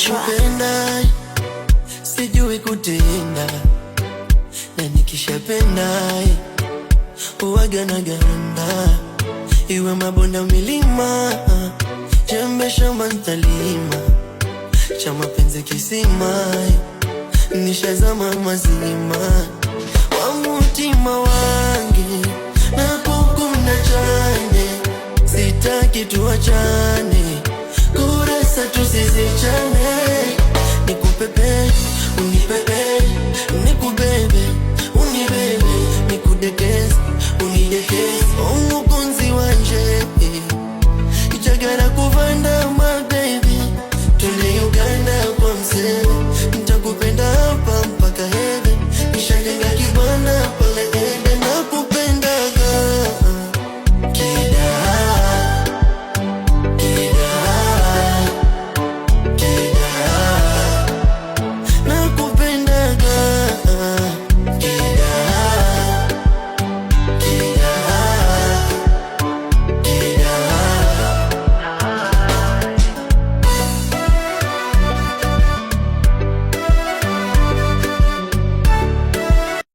Nikipenda sijui kutenda, na nikishapenda huwaga na ganda. Iwe mabonde milima, jembe shamba nitalima, cha mapenzi kisima, nishazama mazima. Wa mutima wangu nakukunda chane, sitaki tuachane, kurasa tusizichane.